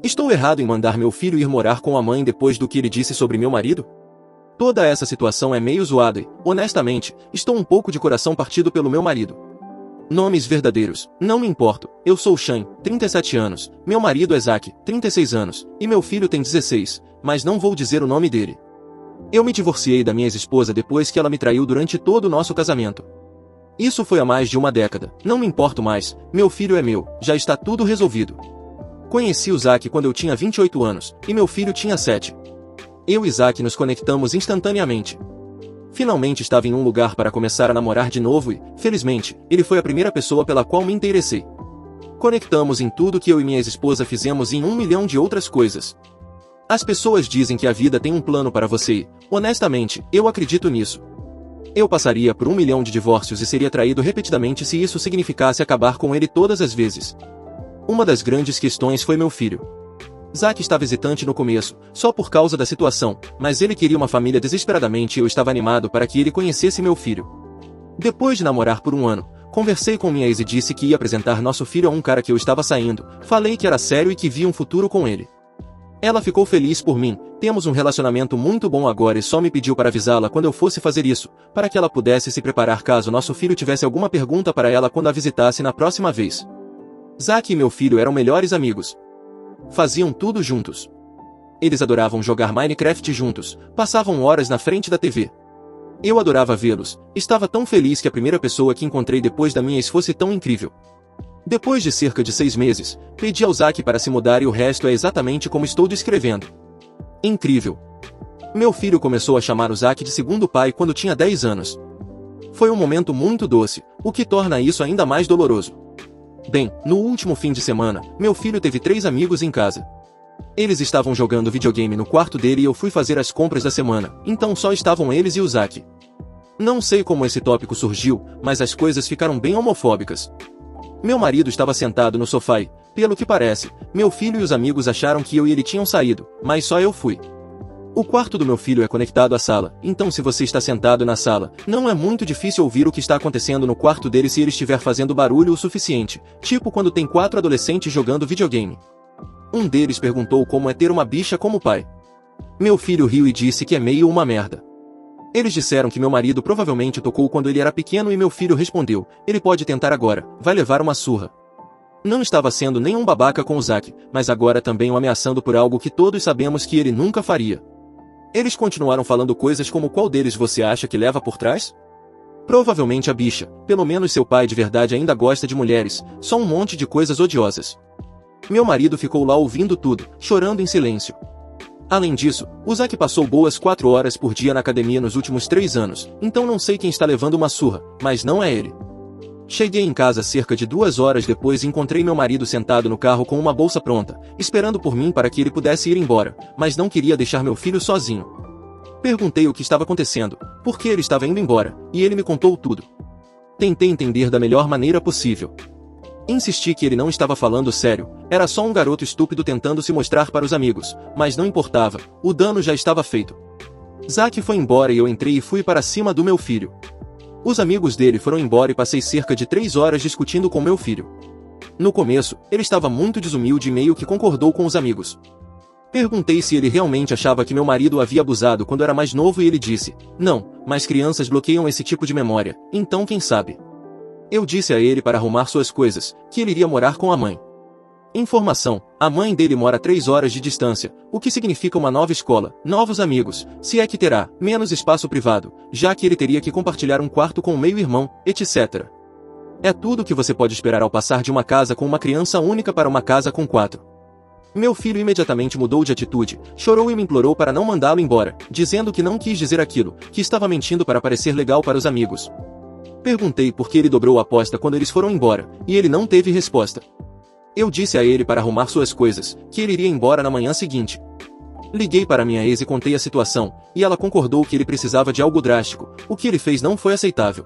Estou errado em mandar meu filho ir morar com a mãe depois do que ele disse sobre meu marido? Toda essa situação é meio zoada e, honestamente, estou um pouco de coração partido pelo meu marido. Nomes verdadeiros, não me importo. Eu sou Shane, 37 anos, meu marido é Zack, 36 anos, e meu filho tem 16, mas não vou dizer o nome dele. Eu me divorciei da minha ex-esposa depois que ela me traiu durante todo o nosso casamento. Isso foi há mais de uma década, não me importo mais, meu filho é meu, já está tudo resolvido. Conheci o Zack quando eu tinha 28 anos, e meu filho tinha 7. Eu e Zack nos conectamos instantaneamente. Finalmente estava em um lugar para começar a namorar de novo e, felizmente, ele foi a primeira pessoa pela qual me interessei. Conectamos em tudo que eu e minha ex-esposa fizemos e em 1 milhão de outras coisas. As pessoas dizem que a vida tem um plano para você e, honestamente, eu acredito nisso. Eu passaria por 1 milhão de divórcios e seria traído repetidamente se isso significasse acabar com ele todas as vezes. Uma das grandes questões foi meu filho. Zack estava hesitante no começo, só por causa da situação, mas ele queria uma família desesperadamente e eu estava animado para que ele conhecesse meu filho. Depois de namorar por 1 ano, conversei com minha ex e disse que ia apresentar nosso filho a um cara que eu estava saindo, falei que era sério e que via um futuro com ele. Ela ficou feliz por mim, temos um relacionamento muito bom agora e só me pediu para avisá-la quando eu fosse fazer isso, para que ela pudesse se preparar caso nosso filho tivesse alguma pergunta para ela quando a visitasse na próxima vez. Zack e meu filho eram melhores amigos. Faziam tudo juntos. Eles adoravam jogar Minecraft juntos, passavam horas na frente da TV. Eu adorava vê-los, estava tão feliz que a primeira pessoa que encontrei depois da minha ex fosse tão incrível. Depois de cerca de 6 meses, pedi ao Zack para se mudar e o resto é exatamente como estou descrevendo. Incrível. Meu filho começou a chamar o Zack de segundo pai quando tinha 10 anos. Foi um momento muito doce, o que torna isso ainda mais doloroso. Bem, no último fim de semana, meu filho teve 3 amigos em casa. Eles estavam jogando videogame no quarto dele e eu fui fazer as compras da semana, então só estavam eles e o Zack. Não sei como esse tópico surgiu, mas as coisas ficaram bem homofóbicas. Meu marido estava sentado no sofá e, pelo que parece, meu filho e os amigos acharam que eu e ele tinham saído, mas só eu fui. O quarto do meu filho é conectado à sala, então se você está sentado na sala, não é muito difícil ouvir o que está acontecendo no quarto dele se ele estiver fazendo barulho o suficiente, tipo quando tem 4 adolescentes jogando videogame. Um deles perguntou como é ter uma bicha como pai. Meu filho riu e disse que é meio uma merda. Eles disseram que meu marido provavelmente tocou quando ele era pequeno e meu filho respondeu, ele pode tentar agora, vai levar uma surra. Não estava sendo nenhum babaca com o Zack, mas agora também o ameaçando por algo que todos sabemos que ele nunca faria. Eles continuaram falando coisas como qual deles você acha que leva por trás? Provavelmente a bicha, pelo menos seu pai de verdade ainda gosta de mulheres, só um monte de coisas odiosas. Meu marido ficou lá ouvindo tudo, chorando em silêncio. Além disso, o Zack passou boas 4 horas por dia na academia nos últimos 3 anos, então não sei quem está levando uma surra, mas não é ele. Cheguei em casa cerca de 2 horas depois e encontrei meu marido sentado no carro com uma bolsa pronta, esperando por mim para que ele pudesse ir embora, mas não queria deixar meu filho sozinho. Perguntei o que estava acontecendo, por que ele estava indo embora, e ele me contou tudo. Tentei entender da melhor maneira possível. Insisti que ele não estava falando sério, era só um garoto estúpido tentando se mostrar para os amigos, mas não importava, o dano já estava feito. Zack foi embora e eu entrei e fui para cima do meu filho. Os amigos dele foram embora e passei cerca de 3 horas discutindo com meu filho. No começo, ele estava muito desumilde e meio que concordou com os amigos. Perguntei se ele realmente achava que meu marido o havia abusado quando era mais novo e ele disse, não, mas crianças bloqueiam esse tipo de memória, então quem sabe. Eu disse a ele para arrumar suas coisas, que ele iria morar com a mãe. Informação, a mãe dele mora a 3 horas de distância, o que significa uma nova escola, novos amigos, se é que terá, menos espaço privado, já que ele teria que compartilhar um quarto com o meio-irmão, etc. É tudo o que você pode esperar ao passar de uma casa com uma criança única para uma casa com 4. Meu filho imediatamente mudou de atitude, chorou e me implorou para não mandá-lo embora, dizendo que não quis dizer aquilo, que estava mentindo para parecer legal para os amigos. Perguntei por que ele dobrou a aposta quando eles foram embora, e ele não teve resposta. Eu disse a ele para arrumar suas coisas, que ele iria embora na manhã seguinte. Liguei para minha ex e contei a situação, e ela concordou que ele precisava de algo drástico, o que ele fez não foi aceitável.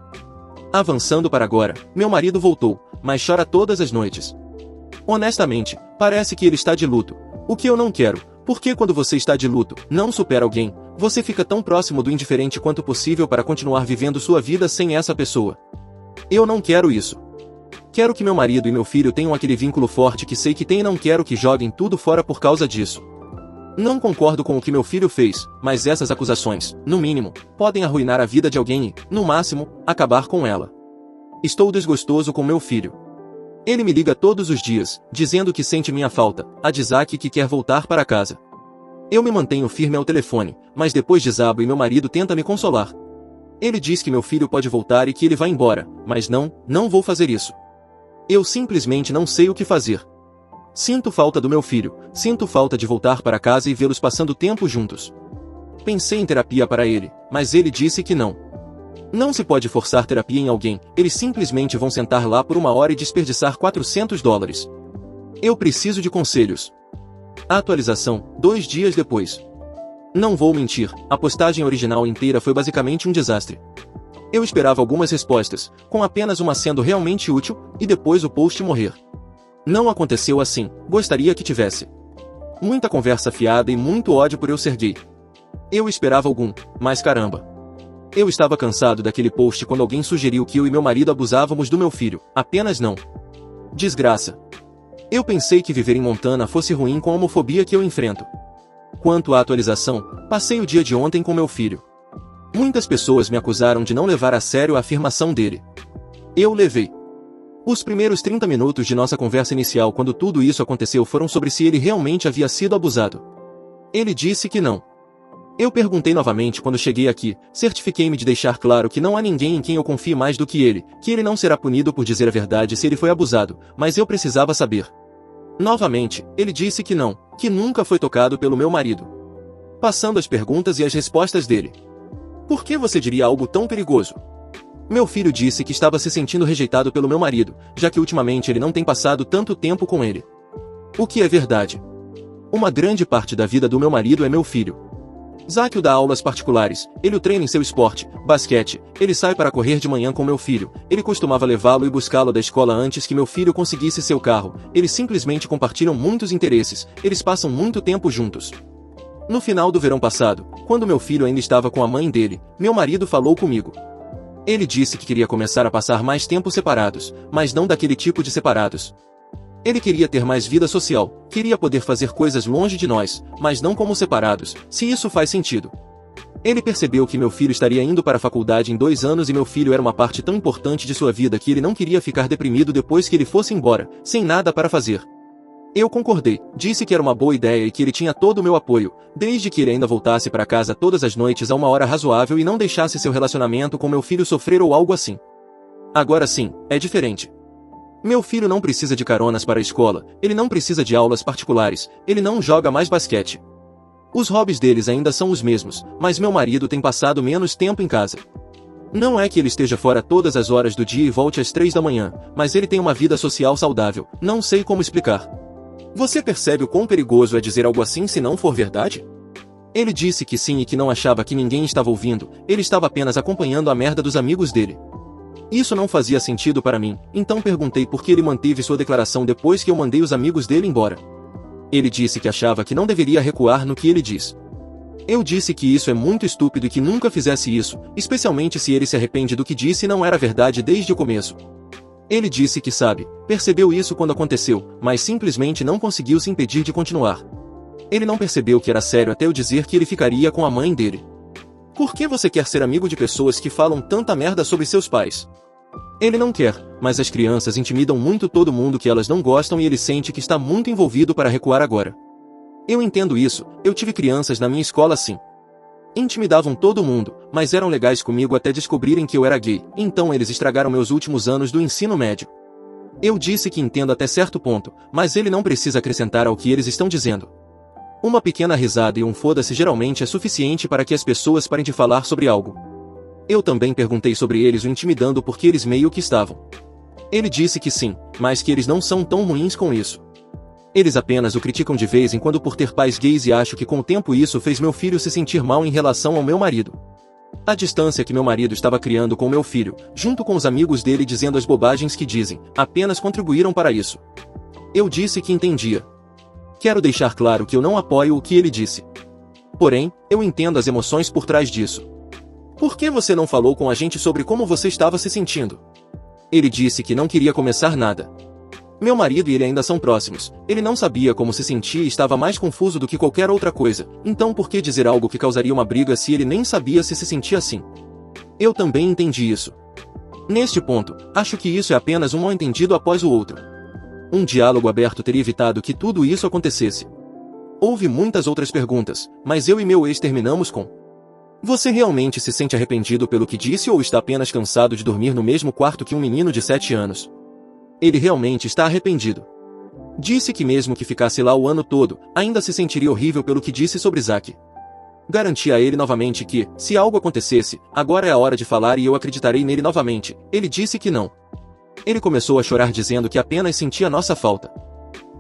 Avançando para agora, meu marido voltou, mas chora todas as noites. Honestamente, parece que ele está de luto, o que eu não quero, porque quando você está de luto, não supera alguém, você fica tão próximo do indiferente quanto possível para continuar vivendo sua vida sem essa pessoa. Eu não quero isso. Quero que meu marido e meu filho tenham aquele vínculo forte que sei que tem e não quero que joguem tudo fora por causa disso. Não concordo com o que meu filho fez, mas essas acusações, no mínimo, podem arruinar a vida de alguém e, no máximo, acabar com ela. Estou desgostoso com meu filho. Ele me liga todos os dias, dizendo que sente minha falta, a Isaac que quer voltar para casa. Eu me mantenho firme ao telefone, mas depois desabo e meu marido tenta me consolar. Ele diz que meu filho pode voltar e que ele vai embora, mas não vou fazer isso. Eu simplesmente não sei o que fazer. Sinto falta do meu filho, sinto falta de voltar para casa e vê-los passando tempo juntos. Pensei em terapia para ele, mas ele disse que não. Não se pode forçar terapia em alguém, eles simplesmente vão sentar lá por 1 hora e desperdiçar $400. Eu preciso de conselhos. Atualização, 2 dias depois. Não vou mentir, a postagem original inteira foi basicamente um desastre. Eu esperava algumas respostas, com apenas uma sendo realmente útil, e depois o post morrer. Não aconteceu assim, gostaria que tivesse. Muita conversa fiada e muito ódio por eu ser gay. Eu esperava algum, mas caramba. Eu estava cansado daquele post quando alguém sugeriu que eu e meu marido abusávamos do meu filho, apenas não. Desgraça. Eu pensei que viver em Montana fosse ruim com a homofobia que eu enfrento. Quanto à atualização, passei o dia de ontem com meu filho. Muitas pessoas me acusaram de não levar a sério a afirmação dele. Eu levei. Os primeiros 30 minutos de nossa conversa inicial quando tudo isso aconteceu foram sobre se ele realmente havia sido abusado. Ele disse que não. Eu perguntei novamente quando cheguei aqui, certifiquei-me de deixar claro que não há ninguém em quem eu confie mais do que ele não será punido por dizer a verdade se ele foi abusado, mas eu precisava saber. Novamente, ele disse que não, que nunca foi tocado pelo meu marido. Passando as perguntas e as respostas dele. Por que você diria algo tão perigoso? Meu filho disse que estava se sentindo rejeitado pelo meu marido, já que ultimamente ele não tem passado tanto tempo com ele. O que é verdade? Uma grande parte da vida do meu marido é meu filho. Zack dá aulas particulares, ele o treina em seu esporte, basquete, ele sai para correr de manhã com meu filho, ele costumava levá-lo e buscá-lo da escola antes que meu filho conseguisse seu carro, eles simplesmente compartilham muitos interesses, eles passam muito tempo juntos. No final do verão passado, quando meu filho ainda estava com a mãe dele, meu marido falou comigo. Ele disse que queria começar a passar mais tempo separados, mas não daquele tipo de separados. Ele queria ter mais vida social, queria poder fazer coisas longe de nós, mas não como separados, se isso faz sentido. Ele percebeu que meu filho estaria indo para a faculdade em 2 anos e meu filho era uma parte tão importante de sua vida que ele não queria ficar deprimido depois que ele fosse embora, sem nada para fazer. Eu concordei, disse que era uma boa ideia e que ele tinha todo o meu apoio, desde que ele ainda voltasse para casa todas as noites a uma hora razoável e não deixasse seu relacionamento com meu filho sofrer ou algo assim. Agora sim, é diferente. Meu filho não precisa de caronas para a escola, ele não precisa de aulas particulares, ele não joga mais basquete. Os hobbies deles ainda são os mesmos, mas meu marido tem passado menos tempo em casa. Não é que ele esteja fora todas as horas do dia e volte às 3 da manhã, mas ele tem uma vida social saudável, não sei como explicar. Você percebe o quão perigoso é dizer algo assim se não for verdade? Ele disse que sim e que não achava que ninguém estava ouvindo, ele estava apenas acompanhando a merda dos amigos dele. Isso não fazia sentido para mim, então perguntei por que ele manteve sua declaração depois que eu mandei os amigos dele embora. Ele disse que achava que não deveria recuar no que ele diz. Eu disse que isso é muito estúpido e que nunca fizesse isso, especialmente se ele se arrepende do que disse e não era verdade desde o começo. Ele disse que percebeu isso quando aconteceu, mas simplesmente não conseguiu se impedir de continuar. Ele não percebeu que era sério até eu dizer que ele ficaria com a mãe dele. Por que você quer ser amigo de pessoas que falam tanta merda sobre seus pais? Ele não quer, mas as crianças intimidam muito todo mundo que elas não gostam e ele sente que está muito envolvido para recuar agora. Eu entendo isso, eu tive crianças na minha escola assim. Intimidavam todo mundo, mas eram legais comigo até descobrirem que eu era gay, então eles estragaram meus últimos anos do ensino médio. Eu disse que entendo até certo ponto, mas ele não precisa acrescentar ao que eles estão dizendo. Uma pequena risada e um foda-se geralmente é suficiente para que as pessoas parem de falar sobre algo. Eu também perguntei sobre eles o intimidando porque eles meio que estavam. Ele disse que sim, mas que eles não são tão ruins com isso. Eles apenas o criticam de vez em quando por ter pais gays e acho que com o tempo isso fez meu filho se sentir mal em relação ao meu marido. A distância que meu marido estava criando com meu filho, junto com os amigos dele dizendo as bobagens que dizem, apenas contribuíram para isso. Eu disse que entendia. Quero deixar claro que eu não apoio o que ele disse. Porém, eu entendo as emoções por trás disso. Por que você não falou com a gente sobre como você estava se sentindo? Ele disse que não queria começar nada. Meu marido e ele ainda são próximos. Ele não sabia como se sentia e estava mais confuso do que qualquer outra coisa. Então por que dizer algo que causaria uma briga se ele nem sabia se sentia assim? Eu também entendi isso. Neste ponto, acho que isso é apenas um mal-entendido após o outro. Um diálogo aberto teria evitado que tudo isso acontecesse. Houve muitas outras perguntas, mas eu e meu ex terminamos com: você realmente se sente arrependido pelo que disse ou está apenas cansado de dormir no mesmo quarto que um menino de 7 anos? Ele realmente está arrependido. Disse que mesmo que ficasse lá o ano todo, ainda se sentiria horrível pelo que disse sobre Zack. Garanti a ele novamente que, se algo acontecesse, agora é a hora de falar e eu acreditarei nele novamente. Ele disse que não. Ele começou a chorar dizendo que apenas sentia nossa falta.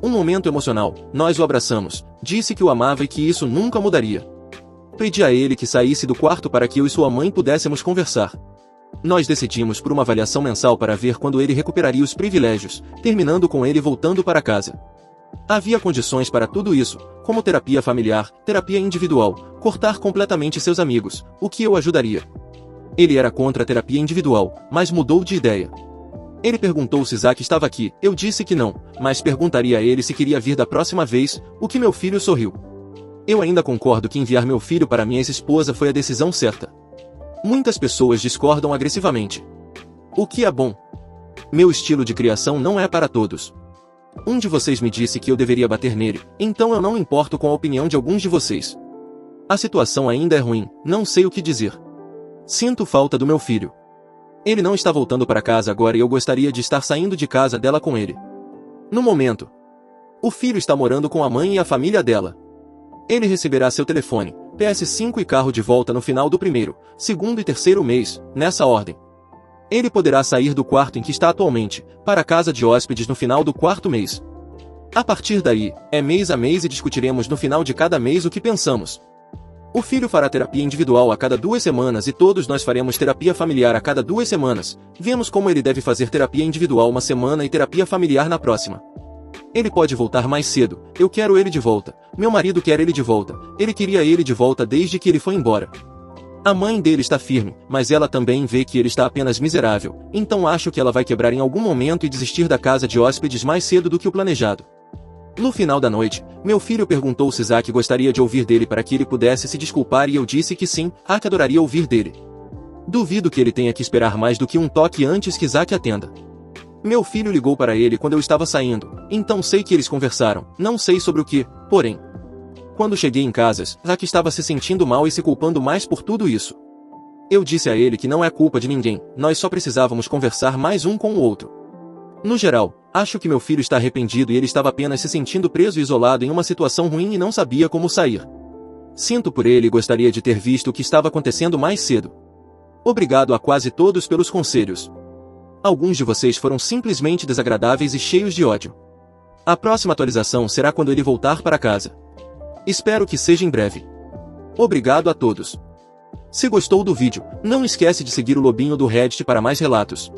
Um momento emocional, nós o abraçamos, disse que o amava e que isso nunca mudaria. Pedi a ele que saísse do quarto para que eu e sua mãe pudéssemos conversar. Nós decidimos por uma avaliação mensal para ver quando ele recuperaria os privilégios, terminando com ele voltando para casa. Havia condições para tudo isso, como terapia familiar, terapia individual, cortar completamente seus amigos, o que eu ajudaria. Ele era contra a terapia individual, mas mudou de ideia. Ele perguntou se Zack estava aqui, eu disse que não, mas perguntaria a ele se queria vir da próxima vez, o que meu filho sorriu. Eu ainda concordo que enviar meu filho para minha ex-esposa foi a decisão certa. Muitas pessoas discordam agressivamente. O que é bom? Meu estilo de criação não é para todos. Um de vocês me disse que eu deveria bater nele, então eu não importo com a opinião de alguns de vocês. A situação ainda é ruim, não sei o que dizer. Sinto falta do meu filho. Ele não está voltando para casa agora e eu gostaria de estar saindo de casa dela com ele. No momento, o filho está morando com a mãe e a família dela. Ele receberá seu telefone, PS5 e carro de volta no final do primeiro, segundo e terceiro mês, nessa ordem. Ele poderá sair do quarto em que está atualmente, para a casa de hóspedes no final do quarto mês. A partir daí, é mês a mês e discutiremos no final de cada mês o que pensamos. O filho fará terapia individual a cada 2 semanas e todos nós faremos terapia familiar a cada 2 semanas. Vemos como ele deve fazer terapia individual uma semana e terapia familiar na próxima. Ele pode voltar mais cedo, eu quero ele de volta, meu marido quer ele de volta, ele queria ele de volta desde que ele foi embora. A mãe dele está firme, mas ela também vê que ele está apenas miserável, então acho que ela vai quebrar em algum momento e desistir da casa de hóspedes mais cedo do que o planejado. No final da noite, meu filho perguntou se Zack gostaria de ouvir dele para que ele pudesse se desculpar e eu disse que sim, que adoraria ouvir dele. Duvido que ele tenha que esperar mais do que um toque antes que Zack atenda. Meu filho ligou para ele quando eu estava saindo, então sei que eles conversaram, não sei sobre o que, porém. Quando cheguei em casa, Zack estava se sentindo mal e se culpando mais por tudo isso. Eu disse a ele que não é culpa de ninguém, nós só precisávamos conversar mais um com o outro. No geral, acho que meu filho está arrependido e ele estava apenas se sentindo preso e isolado em uma situação ruim e não sabia como sair. Sinto por ele e gostaria de ter visto o que estava acontecendo mais cedo. Obrigado a quase todos pelos conselhos. Alguns de vocês foram simplesmente desagradáveis e cheios de ódio. A próxima atualização será quando ele voltar para casa. Espero que seja em breve. Obrigado a todos. Se gostou do vídeo, não esquece de seguir o Lobinho do Reddit para mais relatos.